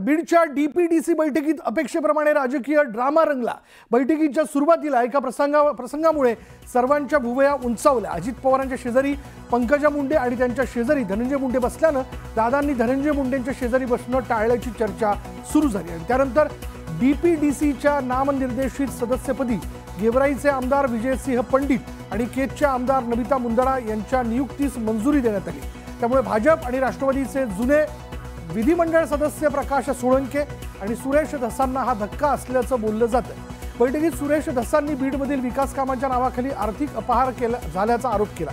बीडच्या डीपीडीसी बैठकीत अपेक्षेप्रमाणे राजकीय ड्रामा रंगला। बैठकीच्या सुरुवातीला एका प्रसंगामुळे सर्वांच्या भुवया उंचावल्या। अजित पवारांच्या शेजारी पंकजा मुंडे आणि त्यांच्या शेजारी धनंजय मुंडे बसल्यानं दादांनी धनंजय मुंडेंच्या शेजारी बसणं टाळल्याची चर्चा सुरू झाली आणि त्यानंतर डीपीडीसीच्या नामनिर्देशित सदस्यपदी गेवराईचे आमदार विजयसिंह पंडित आणि केजच्या आमदार नमिता मुंदडा यांच्या नियुक्तीस मंजुरी देण्यात आली। त्यामुळे भाजप आणि राष्ट्रवादीचे जुने विधिमंडळ सदस्य प्रकाश सोळंके आणि सुरेश धसांना हा धक्का असल्याचं बोललं जातं। बैठकीत सुरेश धसांनी बीडमधील विकास कामांच्या नावाखाली आर्थिक अपहार झाल्याचा आरोप केला।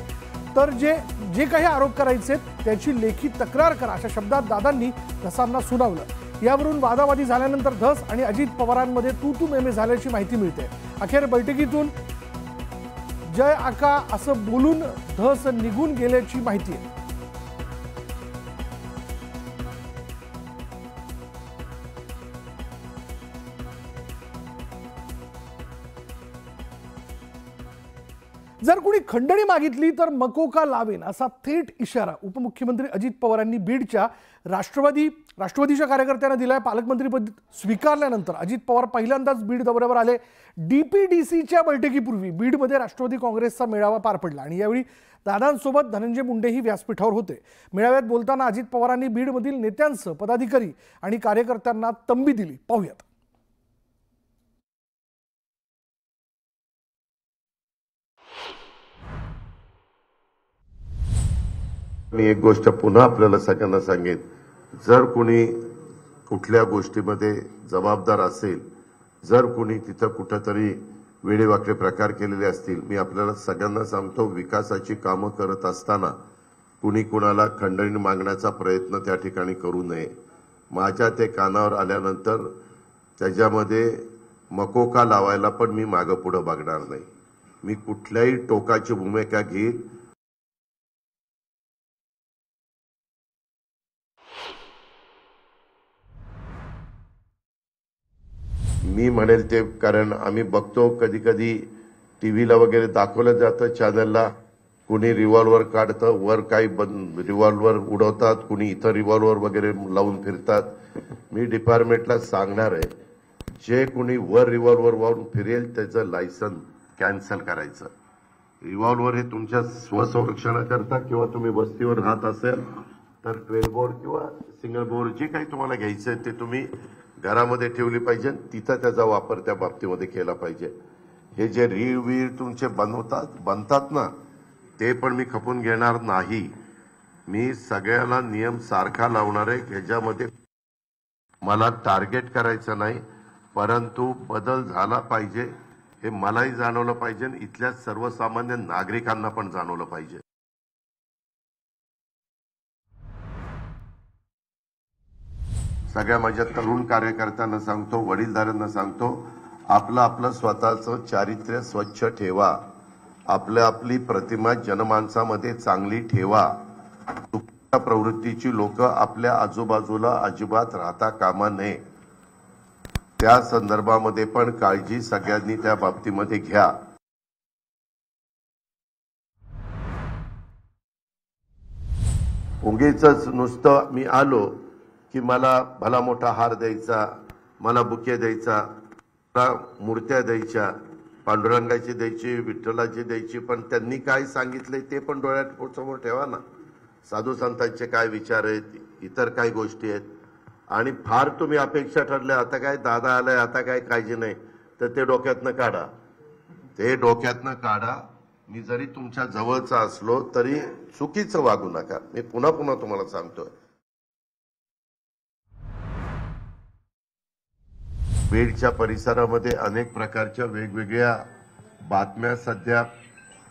तर जे काही आरोप करायचे त्याची लेखी तक्रार करा अशा शब्दात दादांनी धसांना सुनावलं। यावरून वादावादी झाल्यानंतर धस आणि अजित पवारांमध्ये तू मेमे झाल्याची माहिती मिळते। अखेर बैठकीतून जय आका असं बोलून धस निघून गेल्याची माहिती आहे। जर कोणी खंडणी मागितली तर मकोका लावेन असा थेट इशारा उपमुख्यमंत्री अजित पवारांनी बीडच्या राष्ट्रवादीच्या कार्यकर्त्यांना दिलाय। पालकमंत्रीपद स्वीकारल्यानंतर अजित पवार पहिल्यांदाच बीड दौऱ्यावर आले। डीपीडीसीच्या बैठकीपूर्वी बीडमध्ये राष्ट्रवादी काँग्रेसचा मेळावा पार पडला आणि यावेळी दादांसोबत धनंजय मुंडेही व्यासपीठावर होते। मेळाव्यात बोलताना अजित पवारांनी बीडमधील नेत्यांसह पदाधिकारी आणि कार्यकर्त्यांना तंबी दिली। पाहूयात। मी एक गोष्ट पुन्हा आपल्याला सगळ्यांना सांगेन, जर कोणी कुठल्या गोष्टीमध्ये जबाबदार असेल, जर कोणी तिथं कुठेतरी वेडेवाकडे प्रकार केलेले असतील, मी आपल्याला सगळ्यांना सांगतो, विकासाची कामं करत असताना कुणी कुणाला खंडणी मागण्याचा प्रयत्न त्या ठिकाणी करू नये। माझ्या ते कानावर आल्यानंतर त्याच्यामध्ये मकोका लावायला पण मी मागं पुढं बघणार नाही। मी कुठल्याही टोकाची भूमिका घेईन। मी म्हणेल ते, कारण आम्ही बघतो कधी कधी टीव्हीला वगैरे दाखवलं जातं चॅनलला, कुणी रिव्हॉल्वर काढतं, वर काही रिव्हॉल्वर उडवतात, कुणी इथं रिव्हॉल्वर वगैरे लावून फिरतात। मी डिपार्टमेंटला सांगणार आहे, जे कुणी वर रिव्हॉल्वर वाहून फिरेल त्याचं लायसन कॅन्सल करायचं। रिव्हॉल्वर हे तुमच्या स्वसंरक्षणाकरता किंवा तुम्ही वस्तीवर राहत असेल तर 12 बोर किंवा सिंगल बोर जे काही तुम्हाला घ्यायचं आहे ते तुम्ही घरामध्ये ठेवली पाहिजे, तिथं त्याचा वापर त्या बाबतीमध्ये केला पाहिजे। हे जे रीवीर तुमचे बनतात ना, ते पण मी खपून घेणार नाही। मी सगळ्याला नियम सारखा लावणार आहे। ह्याच्यामध्ये मला टार्गेट करायचं नाही, परंतु बदल झाला पाहिजे हे मलाही जाणवलं पाहिजे, इथल्या सर्वसामान्य नागरिकांना पण जाणवलं पाहिजे। सगळ्या माझ्या तरुण कार्यकर्त्यांना सांगतो, वडीलधाऱ्यांना सांगतो, आपलं स्वतःचं चारित्र्य स्वच्छ ठेवा, आपली प्रतिमा जनमानसामध्ये चांगली ठेवा। चुकीच्या प्रवृत्तीची लोक आपल्या आजूबाजूला अजिबात राहता कामा नये। त्या संदर्भामध्ये पण काळजी सगळ्यांनी त्या बाबतीमध्ये घ्या। उगीचच नुसतं मी आलो की मला भला मोठा हार द्यायचा, मला बुके द्यायचा, मूर्त्या द्यायच्या, पांडुरंगाची द्यायची, विठ्ठलाची द्यायची, पण त्यांनी काय सांगितलंय ते पण डोळ्यात समोर ठेवा ना। साधू संतांचे काय विचार आहेत, इतर काय गोष्टी आहेत, आणि फार तुम्ही अपेक्षा ठरल्या आता काय दादा आलाय आता काय काळजी नाही, तर ते डोक्यातनं काढा। मी जरी तुमच्या जवळचा असलो तरी चुकीचं वागू नका। मी पुन्हा तुम्हाला सांगतोय, बीडच्या परिसरामध्ये अनेक प्रकारच्या वेगवेगळ्या बातम्या सध्या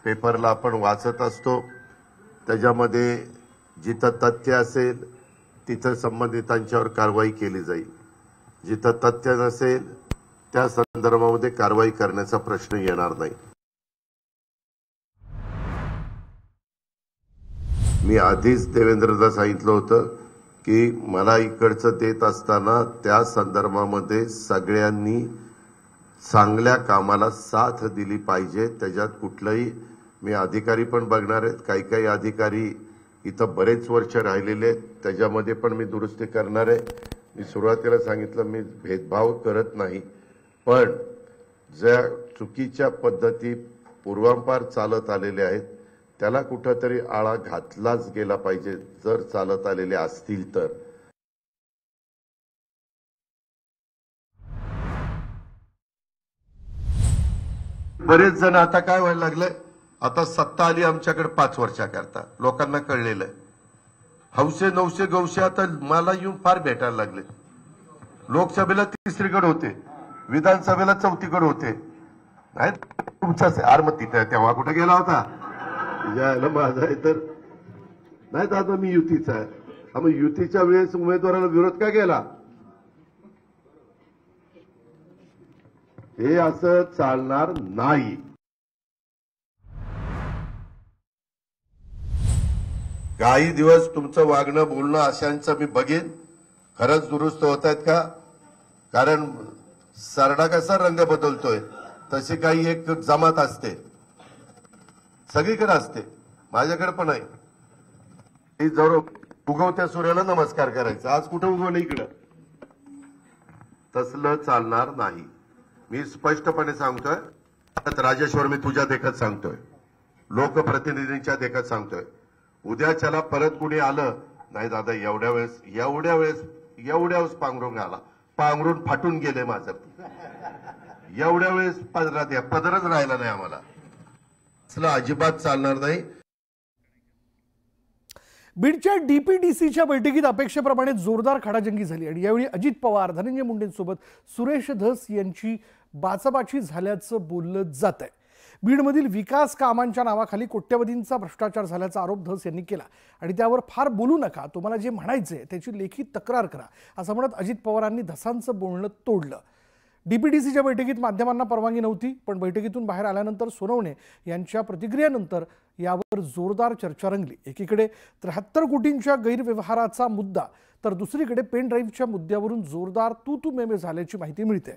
पेपरला आपण वाचत असतो। त्याच्यामध्ये जिथं तथ्य असेल तिथं संबंधितांच्यावर कारवाई केली जाईल, जिथं तथ्य नसेल त्या संदर्भामध्ये कारवाई करण्याचा प्रश्न येणार नाही। मी आधीच देवेंद्रला सांगितलं होतं की मला इकडचं देत असताना त्या संदर्भामध्ये सगळ्यांनी चांगल्या कामाला साथ दिली पाहिजे। त्याच्यात कुठलाही मी अधिकारी पण बघणार आहेत, काही अधिकारी इथं बरेच वर्ष राहिलेले आहेत, त्याच्यामध्ये पण मी दुरुस्ती करणार आहे। मी सुरुवातीला सांगितलं मी भेदभाव करत नाही, पण ज्या चुकीच्या पद्धती पूर्वांपार चालत आलेल्या आहेत त्याला कुठंतरी आळा घातलाच गेला पाहिजे, जर चालत आलेले असतील तर. बरेच जण आता काय व्हायला लागलंय, आता सत्ता आली आमच्याकडे 5 वर्षाकरता, लोकांना कळलेलं आहे. हौसे नवसे गवसे आता मला येऊन फार भेटायला लागले. लोकसभेला 3रीकडे होते, विधानसभेला 4थीकडे होते. नाही तुमचाच आरमती तेव्हा कुठे गेला होता यायला माझा आहे तर नाही दादा मी युतीचा आहे. मग युतीच्या वेळेस उमेदवाराला विरोध का केला? हे असं चालणार नाही. काही दिवस तुमचं वागणं बोलणं अशांचं मी बघेन खरंच दुरुस्त होत आहेत का. कारण सरडा कसा रंग बदलतोय तशी काही एक जमात असते, सगळीकडे असते, माझ्याकडे पण आहे. ती जर उगवत्या सूर्याला नमस्कार करायचा, आज कुठं उगवलं इकडं, तसलं चालणार नाही. मी स्पष्टपणे सांगतोय, राजेश्वर मी तुझ्या देखत सांगतोय, लोकप्रतिनिधींच्या देखत सांगतोय, उद्याच्याला परत कुणी आलं नाही दादा एवढ्या वेळेस पांघरून आला, पांघरून फाटून गेले माझं, एवढ्या वेळेस पदरच राहिला नाही आम्हाला, असलं अजिबात चालणार नाही. बीडच्या डीपीडीसीच्या बैठकीत अपेक्षेप्रमाणे जोरदार खडाजंगी झाली आणि यावेळी अजित पवार, धनंजय मुंडेंसोबत सुरेश धस यांची बाचाबाची झाल्याचं बोललं जात आहे. बीडमधील विकास कामांच्या नावाखाली कोट्यवधींचा भ्रष्टाचार झाल्याचा आरोप धस यांनी केला आणि त्यावर फार बोलू नका, तुम्हाला जे म्हणायचंय त्याची लेखी तक्रार करा असं म्हणत अजित पवारांनी धसांचं बोलणं तोडलं. डीपीडीसीच्या बैठकीत माध्यमांना परवानगी नव्हती, पण बैठकीतून बाहेर आल्यानंतर सोनवणे यांच्या प्रतिक्रियेनंतर यावर जोरदार चर्चा रंगली. एकीकडे 73 कोटींच्या गैरव्यवहाराचा मुद्दा तर दुसरीकडे पेन ड्राईव्हच्या मुद्द्यावरून जोरदार तू मेमे झाल्याची माहिती मिळते.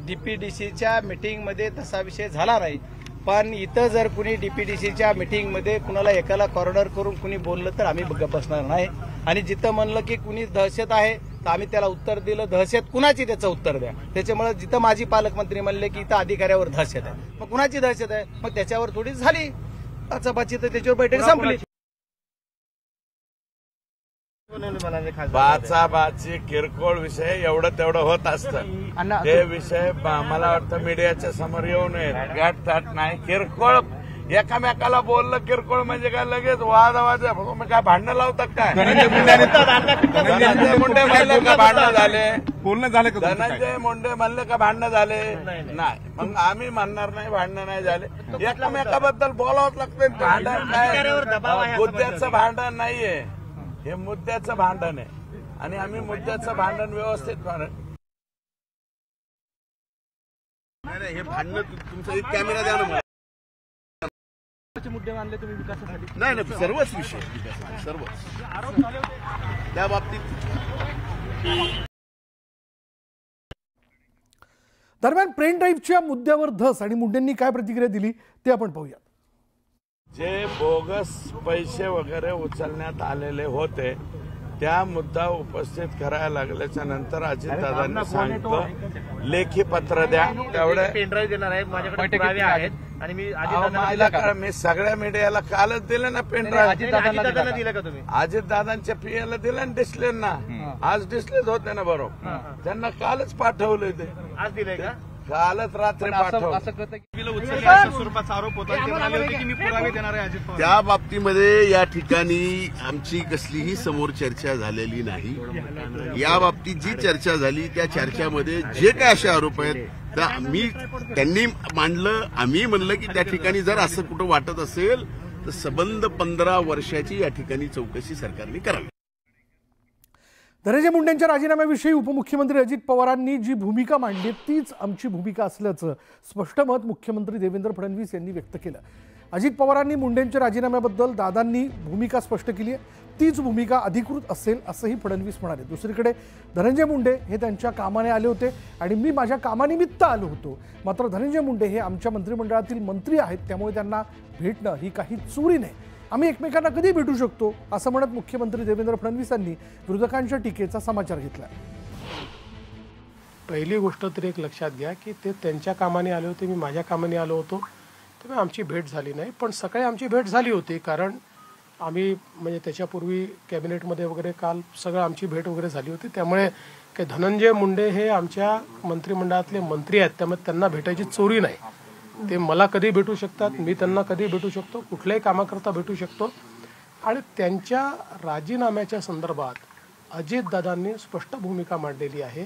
डीपीडीसीच्या मीटिंगमध्ये तसा विषय झाला नाही, पण इथं जर कुणी डीपीडीसीच्या मीटिंगमध्ये कुणाला एकाला कॉर्नर करून कुणी बोललं तर आम्ही गप्प बसणार नाही. आणि जिथं म्हणलं की कुणी दहशत आहे तर आम्ही त्याला उत्तर दिलं, दहशत कुणाची त्याचं उत्तर द्या. त्याच्यामुळे जिथं माजी पालकमंत्री म्हणले की इथं अधिकाऱ्यावर दहशत आहे, मग कुणाची दहशत आहे, मग त्याच्यावर थोडी झाली बाचाबाची, तर त्याच्यावर बैठक संपली. बाचाबाची किरकोळ विषय एवढं तेवढं होत असतं, ते विषय मला वाटतं मीडियाच्या समोर येऊ नये, गाठ नाही. किरकोळ एकामेकाला बोललं किरकोळ म्हणजे काय लगेच वाद काय भांडणं लावतात काय? धनंजय मुंडे म्हणले का भांडणं झाले, बोलणं झाले, धनंजय मुंडे म्हणले का भांडणं झाले नाही, मग आम्ही म्हणणार नाही भांडणं नाही झाले. एकामेकाबद्दल बोलावंच लागतं. भांडण काय मुद्द्याचं भांडण नाहीये, हे मुद्द्याचं भांडण आहे आणि आम्ही मुद्द्याचं भांडण व्यवस्थित हे भांडण तुमचं कॅमेरा द्या ना. मुद्दे मानले तुम्ही विकासासाठी? नाही सर्वच विषय सर्वच त्या बाबतीत. दरम्यान पेन ड्राईव्हच्या मुद्द्यावर धस आणि मुंडेंनी काय प्रतिक्रिया दिली ते आपण पाहूयात. जे बोगस पैसे वगैरे उचलण्यात आलेले होते त्या मुद्दा उपस्थित करायला लागल्याच्या नंतर अजितदादांनी सांगितलं लेखी पत्र द्या, तेवढे पेनड्राईव्ह देणार आहे, माझ्याकडे पुरावे आहेत आणि मी मी सगळ्या मीडियाला कालच दिलं ना पेनड्राईव्ह. अजितदादांना दिलं का तुम्ही? अजितदादांच्या पीएला दिलं ना डिस्प्लेना, आज डिस्प्लेच होते ना बरोबर, त्यांना कालच पाठवले ते, आज दिलंय का? कालच रात्री पाठवलं. स्वरूपाचा आरोप होता, ते म्हणाले होते की मी पुरावे देणार आहे अजित पवार. त्या बाबतीमध्ये या ठिकाणी आमची कसलीही समोर चर्चा झालेली नाही. या बाबतीत जी चर्चा झाली त्या चर्चामध्ये जे काय असे आरोप आहेत तर त्यांनी मांडलं, आम्ही म्हणलं की त्या ठिकाणी जर असं कुठं वाटत असेल तर सबंध 15 वर्षाची या ठिकाणी चौकशी सरकारने करावी. धनंजय मुंडेंच्या राजीनाम्याविषयी उपमुख्यमंत्री अजित पवारांनी जी भूमिका मांडली तीच आमची भूमिका असल्याचं स्पष्ट मत मुख्यमंत्री देवेंद्र फडणवीस यांनी व्यक्त केलं. अजित पवारांनी मुंडेंच्या राजीनाम्याबद्दल दादांनी भूमिका स्पष्ट केली आहे, तीच भूमिका अधिकृत असेल असंही फडणवीस म्हणाले. दुसरीकडे धनंजय मुंडे हे त्यांच्या कामाने आले होते आणि मी माझ्या कामानिमित्त आलो होतो, मात्र धनंजय मुंडे हे आमच्या मंत्रिमंडळातील मंत्री आहेत, त्यामुळे त्यांना भेटणं ही काही चोरी नाही आम्ही एकमेकांना कधी भेटू शकतो असं म्हणत मुख्यमंत्री देवेंद्र फडणवीसांनी विरोधकांच्या टीकेचा समाचार घेतला. पहिली गोष्ट तरी एक लक्षात घ्या की ते त्यांच्या कामाने आले होते, मी माझ्या कामाने आलो होतो, तेव्हा आमची भेट झाली नाही. पण सकाळी आमची भेट झाली होती, कारण आम्ही म्हणजे त्याच्यापूर्वी कॅबिनेटमध्ये वगैरे काल सगळं आमची भेट वगैरे झाली होती. त्यामुळे काही धनंजय मुंडे हे आमच्या मंत्रिमंडळातले मंत्री आहेत, त्यामुळे त्यांना भेटायची चोरी नाही. ते मला कधी भेटू शकतात, मी त्यांना कधी भेटू शकतो, कुठल्याही कामाकरता भेटू शकतो. आणि त्यांच्या राजीनाम्याच्या संदर्भात अजितदादांनी स्पष्ट भूमिका मांडलेली आहे.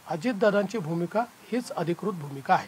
अजितदादांची भूमिका हीच अधिकृत भूमिका आहे.